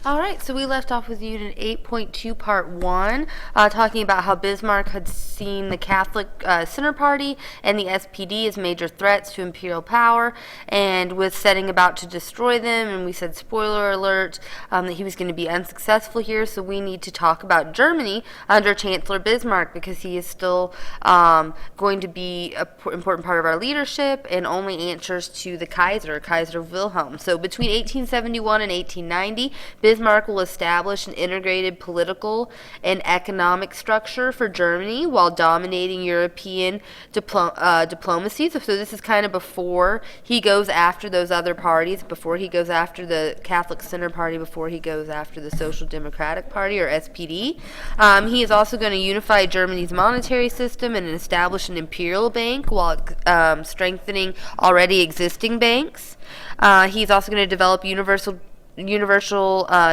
All right, so we left off with Unit 8.2, Part 1, talking about how Bismarck had seen the Catholic Center Party and the SPD as major threats to imperial power and was setting about to destroy them. And we said, spoiler alert, that he was going to be unsuccessful here. So we need to talk about Germany under Chancellor Bismarck because he is still going to be an important part of our leadership and only answers to the Kaiser Wilhelm. So between 1871 and 1890, Bismarck will establish an integrated political and economic structure for Germany while dominating European diplomacy. So this is kind of before he goes after those other parties, before he goes after the Catholic Center Party, before he goes after the Social Democratic Party, or SPD. He is also going to unify Germany's monetary system and establish an imperial bank while strengthening already existing banks. He's also going to develop universal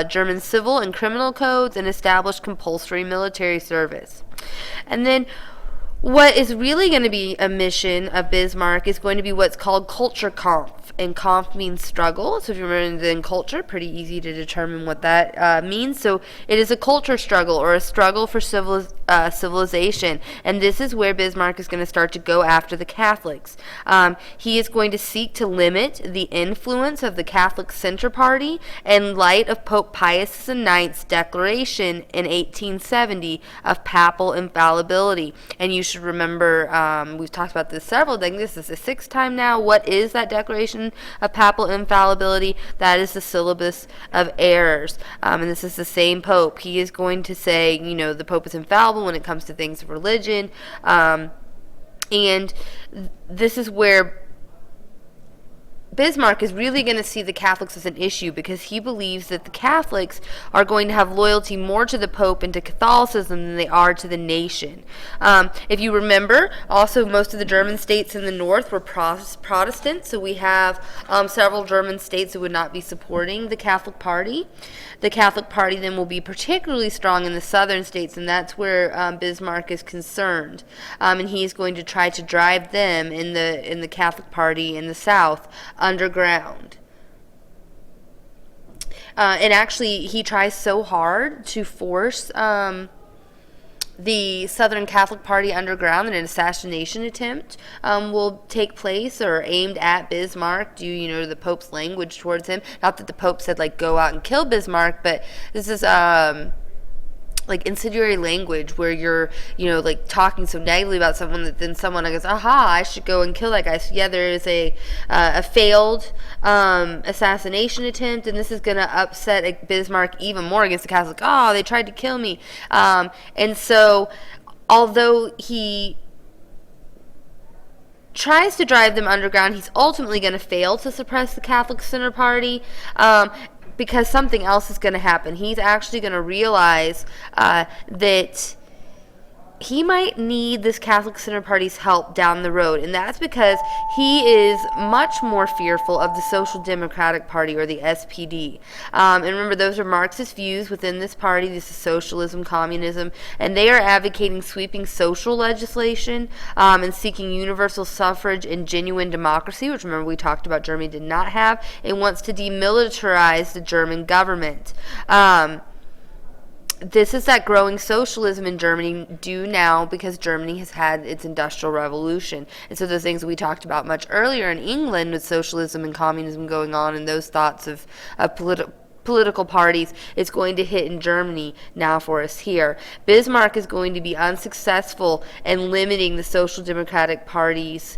German civil and criminal codes and establish compulsory military service. And then what is really going to be a mission of Bismarck is going to be what's called Kulturkampf. And Kampf means struggle. So if you remember then culture, pretty easy to determine what that means. So it is a culture struggle or a struggle for civilization. And this is where Bismarck is going to start to go after the Catholics. He is going to seek to limit the influence of the Catholic Center Party in light of Pope Pius IX's declaration in 1870 of papal infallibility. And you should remember, we've talked about this several times. This is the sixth time now. What is that declaration of papal infallibility? That is the syllabus of errors. And this is the same Pope. He is going to say, the Pope is infallible when it comes to things of religion. And this is where Bismarck is really going to see the Catholics as an issue because he believes that the Catholics are going to have loyalty more to the Pope and to Catholicism than they are to the nation. If you remember, also most of the German states in the north were Protestant, so we have several German states that would not be supporting the Catholic Party. The Catholic Party then will be particularly strong in the southern states, and that's where Bismarck is concerned. And he is going to try to drive them in the Catholic Party in the south underground. And actually, he tries so hard to force the Southern Catholic Party underground that an assassination attempt will take place or aimed at Bismarck due, to the Pope's language towards him. Not that the Pope said, go out and kill Bismarck, but this is incendiary language where you're, talking so negatively about someone that then someone goes, aha, I should go and kill that guy. So yeah, there is a failed assassination attempt, and this is going to upset Bismarck even more against the Catholics. Oh, they tried to kill me. And so, although he tries to drive them underground, he's ultimately going to fail to suppress the Catholic Center Party. Because something else is going to happen. He's actually going to realize that he might need this Catholic Center Party's help down the road, and that's because he is much more fearful of the Social Democratic Party, or the SPD. And remember, those are Marxist views within this party. This is socialism, communism, and they are advocating sweeping social legislation and seeking universal suffrage and genuine democracy, which, remember, we talked about Germany did not have. It wants to demilitarize the German government. This is that growing socialism in Germany due now because Germany has had its industrial revolution. And so those things we talked about much earlier in England with socialism and communism going on and those thoughts of political parties is going to hit in Germany now for us here. Bismarck is going to be unsuccessful in limiting the Social Democratic Party's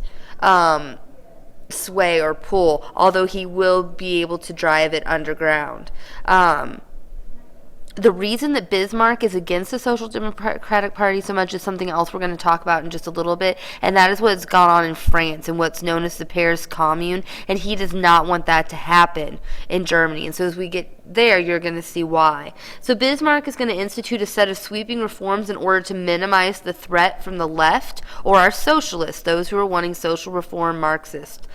sway or pull, although he will be able to drive it underground. The reason that Bismarck is against the Social Democratic Party so much is something else we're going to talk about in just a little bit, and that is what's gone on in France and what's known as the Paris Commune, and he does not want that to happen in Germany. And so as we get there, you're going to see why. So Bismarck is going to institute a set of sweeping reforms in order to minimize the threat from the left, or our socialists, those who are wanting social reform Marxist.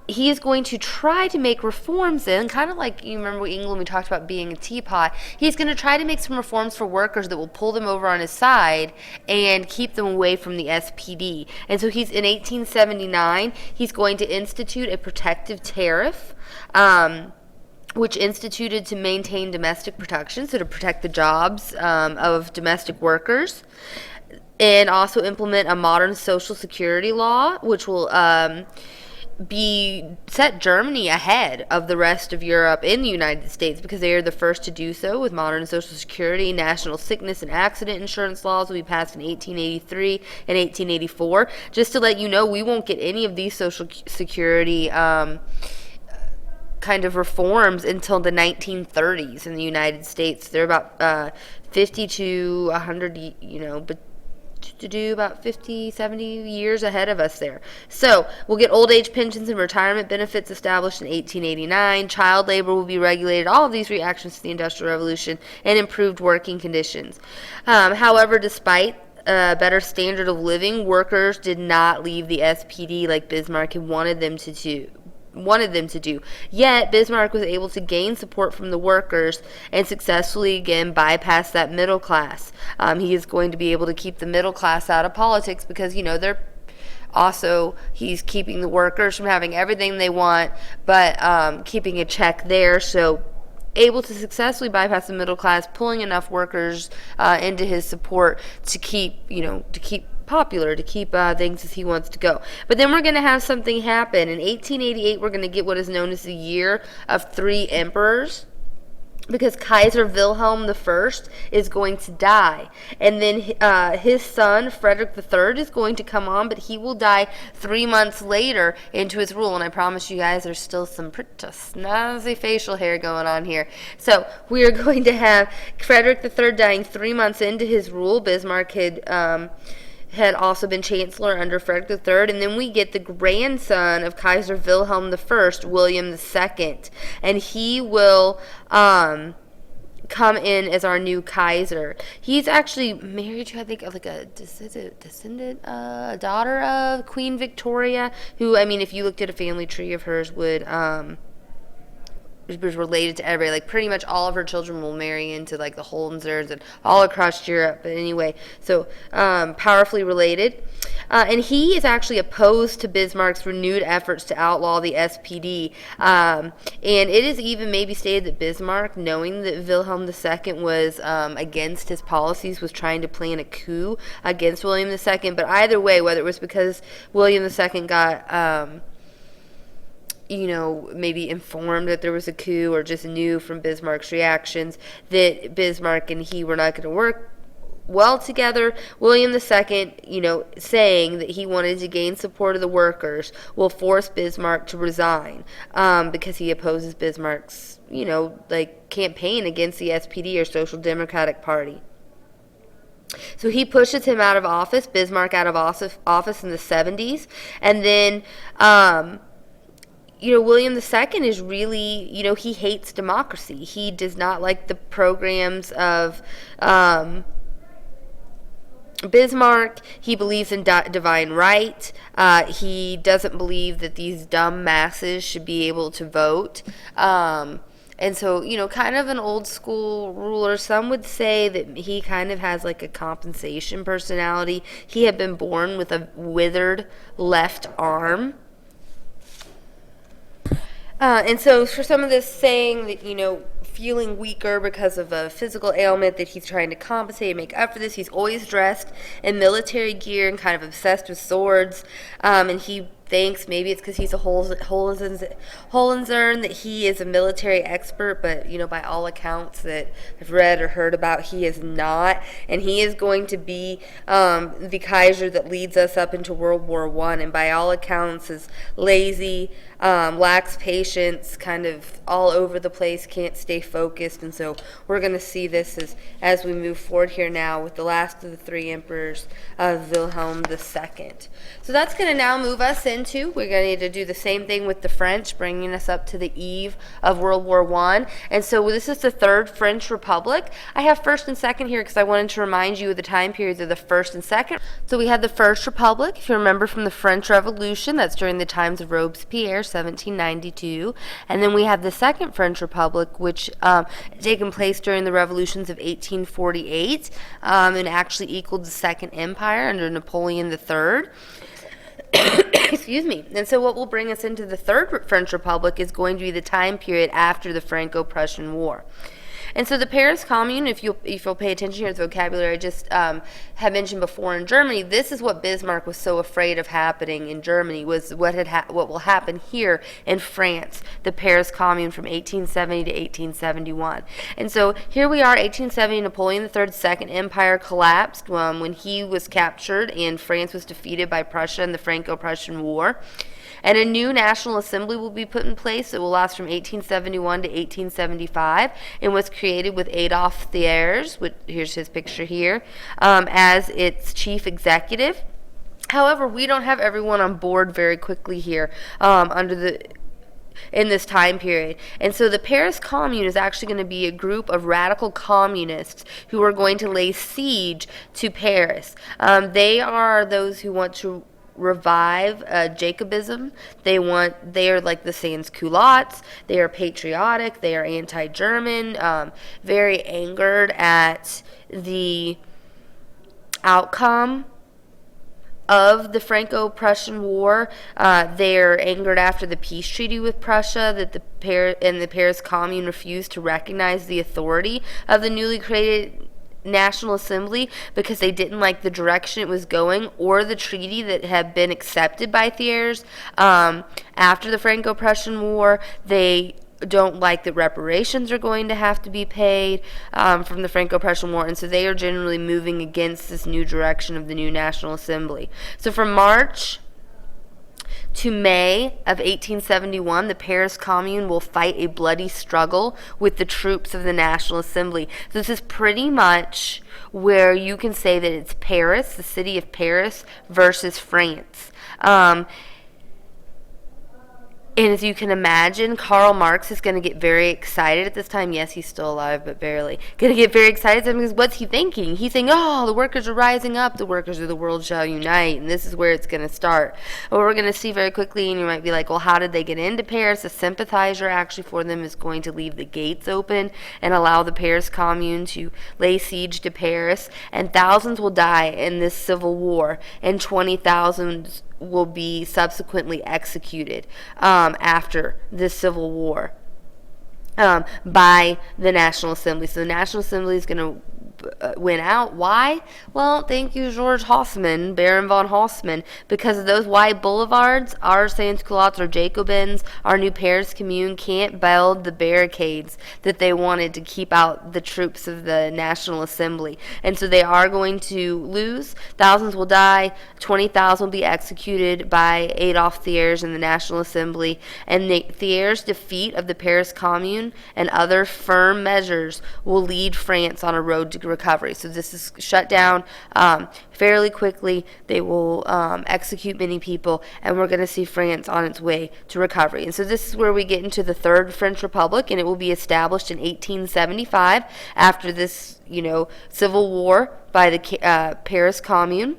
He is going to try to make reforms in, kind of like, you remember England, we talked about being a teapot. He's going to try to make some reforms for workers that will pull them over on his side and keep them away from the SPD. And so he's, in 1879, he's going to institute a protective tariff which instituted to maintain domestic protection, so to protect the jobs of domestic workers, and also implement a modern social security law, which will set Germany ahead of the rest of Europe and the United States, because they are the first to do so with modern Social Security. National sickness and accident insurance laws will be passed in 1883 and 1884. Just to let you know, we won't get any of these Social Security kind of reforms until the 1930s in the United States. They're about 50 to 100, but to do about 50, 70 years ahead of us there. So we'll get old age pensions and retirement benefits established in 1889. Child labor will be regulated. All of these reactions to the Industrial Revolution and improved working conditions. However, despite a better standard of living, workers did not leave the SPD like Bismarck had wanted them to do. Yet Bismarck was able to gain support from the workers and successfully again bypass that middle class. He is going to be able to keep the middle class out of politics because he's keeping the workers from having everything they want, but keeping a check there. So able to successfully bypass the middle class, pulling enough workers into his support to keep popular, to keep things as he wants to go. But then we're going to have something happen. In 1888, we're going to get what is known as the Year of Three Emperors, because Kaiser Wilhelm I is going to die. And then his son, Frederick III, is going to come on, but he will die 3 months later into his rule. And I promise you guys, there's still some pretty snazzy facial hair going on here. So we are going to have Frederick III dying 3 months into his rule. Bismarck had also been chancellor under Frederick III, and then we get the grandson of Kaiser Wilhelm I, William II, and he will come in as our new Kaiser. He's actually married to, I think, like a descendant, a daughter of Queen Victoria, who, I mean, if you looked at a family tree of hers, was related to everybody. Like pretty much all of her children will marry into like the Hohenzollerns and all across Europe. But anyway, so powerfully related. And he is actually opposed to Bismarck's renewed efforts to outlaw the SPD. And it is even maybe stated that Bismarck, knowing that Wilhelm II was against his policies, was trying to plan a coup against William II. But either way, whether it was because William II got maybe informed that there was a coup, or just knew from Bismarck's reactions that Bismarck and he were not going to work well together, William II, saying that he wanted to gain support of the workers, will force Bismarck to resign because he opposes Bismarck's, campaign against the SPD, or Social Democratic Party. So he pushes him out of office, Bismarck out of office in the 70s, and then William II is really, he hates democracy. He does not like the programs of Bismarck. He believes in divine right. He doesn't believe that these dumb masses should be able to vote. And so, kind of an old school ruler. Some would say that he kind of has like a compensation personality. He had been born with a withered left arm. And so for some of this saying that, feeling weaker because of a physical ailment, that he's trying to compensate and make up for this, he's always dressed in military gear and kind of obsessed with swords. And he thinks maybe it's because he's a Hohenzollern, that he is a military expert, but, by all accounts that I've read or heard about, he is not. And he is going to be the Kaiser that leads us up into World War I, and by all accounts is lazy, lacks patience, kind of all over the place, can't stay focused. And so we're going to see this as we move forward here now with the last of the three emperors of Wilhelm II. So that's going to now move us into, we're going to need to do the same thing with the French, bringing us up to the eve of World War I. And so this is the Third French Republic. I have first and second here because I wanted to remind you of the time periods of the first and second. So we had the First Republic, if you remember from the French Revolution, that's during the times of Robespierre, 1792. And then we have the Second French Republic, which taken place during the revolutions of 1848, and actually equaled the Second Empire under Napoleon III. Excuse me. And so what will bring us into the Third French Republic is going to be the time period after the Franco-Prussian War. And so the Paris Commune, if you'll pay attention here to the vocabulary I just had mentioned before in Germany, this is what Bismarck was so afraid of happening in Germany, was what will happen here in France, the Paris Commune from 1870 to 1871. And so here we are, 1870, Napoleon III's Second Empire collapsed when he was captured and France was defeated by Prussia in the Franco-Prussian War. And a new National Assembly will be put in place. It will last from 1871 to 1875 and was created with Adolphe Thiers, here's his picture here, as its chief executive. However, we don't have everyone on board very quickly here in this time period. And so the Paris Commune is actually going to be a group of radical communists who are going to lay siege to Paris. They are those who want to revive Jacobism. They are like the sans-culottes. They are patriotic. They are anti-German, very angered at the outcome of the Franco-Prussian War. They're angered after the peace treaty with Prussia that the Paris Commune refused to recognize the authority of the newly created National Assembly because they didn't like the direction it was going or the treaty that had been accepted by Thiers after the Franco-Prussian War. They don't like that reparations are going to have to be paid from the Franco-Prussian War, and so they are generally moving against this new direction of the new National Assembly. So from March to May of 1871, the Paris Commune will fight a bloody struggle with the troops of the National Assembly. So this is pretty much where you can say that it's Paris, the city of Paris, versus France. And as you can imagine, Karl Marx is going to get very excited at this time. Yes, he's still alive, but barely. Going to get very excited because what's he thinking? He's saying, oh, the workers are rising up. The workers of the world shall unite. And this is where it's going to start. What we're going to see very quickly, and you might be like, well, how did they get into Paris? A sympathizer actually for them is going to leave the gates open and allow the Paris Commune to lay siege to Paris. And thousands will die in this civil war, and 20,000 will be subsequently executed after this civil war by the National Assembly. So the National Assembly is going to win out. Why? Well, thank you, George Haussmann, Baron von Haussmann, because of those white boulevards, our sans-culottes or Jacobins, our new Paris Commune can't build the barricades that they wanted to keep out the troops of the National Assembly. And so they are going to lose. Thousands will die. 20,000 will be executed by Adolphe Thiers in the National Assembly. And Thiers' defeat of the Paris Commune and other firm measures will lead France on a road to recovery. So this is shut down fairly quickly. They will execute many people, and we're going to see France on its way to recovery. And so this is where we get into the Third French Republic, and it will be established in 1875 after this, civil war by the Paris Commune.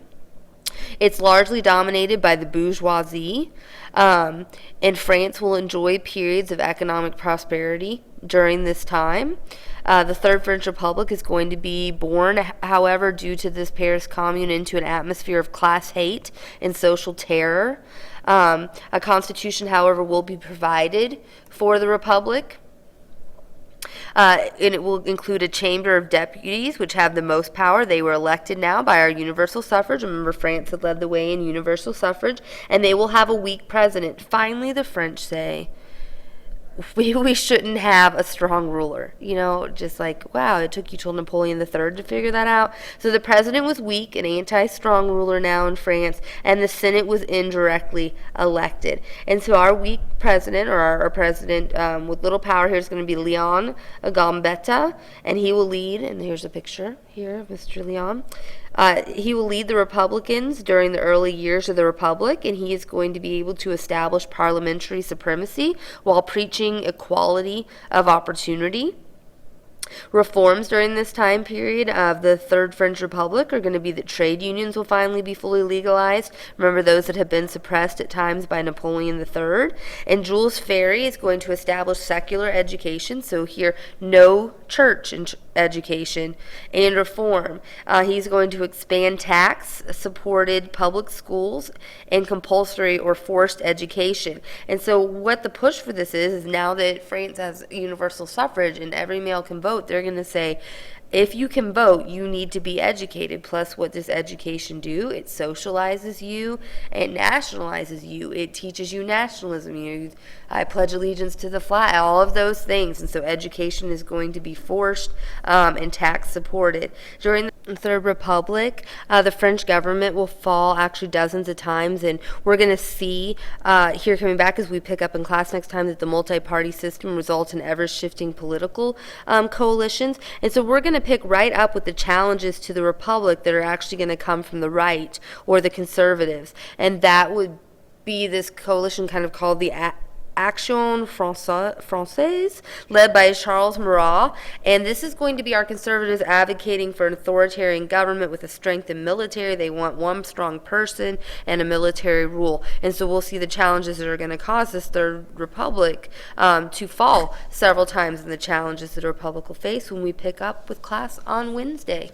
It's largely dominated by the bourgeoisie, and France will enjoy periods of economic prosperity during this time. The Third French Republic is going to be born, however, due to this Paris Commune, into an atmosphere of class hate and social terror. A constitution, however, will be provided for the Republic. And it will include a chamber of deputies, which have the most power. They were elected now by our universal suffrage. Remember, France had led the way in universal suffrage. And they will have a weak president. Finally, the French say, we shouldn't have a strong ruler. Just like, wow, it took you till Napoleon III to figure that out. So the president was weak, an anti-strong ruler now in France, and the Senate was indirectly elected. And so our weak president, or our president with little power here, is going to be Leon Gambetta, and he will lead, and here's a picture here of Mr. Leon. He will lead the Republicans during the early years of the Republic, and he is going to be able to establish parliamentary supremacy while preaching equality of opportunity. Reforms during this time period of the Third French Republic are going to be that trade unions will finally be fully legalized. Remember, those that have been suppressed at times by Napoleon III. And Jules Ferry is going to establish secular education. So here, no church education and reform. He's going to expand tax-supported public schools and compulsory or forced education. And so what the push for this is now that France has universal suffrage and every male can vote, they're going to say, if you can vote, you need to be educated. Plus, what does education do? It socializes you, it nationalizes you, it teaches you nationalism. I pledge allegiance to the flag, all of those things. And so education is going to be forced and tax supported. During the Third Republic, the French government will fall actually dozens of times, and we're going to see here coming back as we pick up in class next time that the multi-party system results in ever-shifting political coalitions. And so we're going to pick right up with the challenges to the Republic that are actually going to come from the right or the conservatives. And that would be this coalition kind of called the Action Française, led by Charles Marat. And this is going to be our conservatives advocating for an authoritarian government with a strengthened military. They want one strong person and a military rule. And so we'll see the challenges that are going to cause this Third Republic to fall several times, and the challenges that the Republic will face when we pick up with class on Wednesday.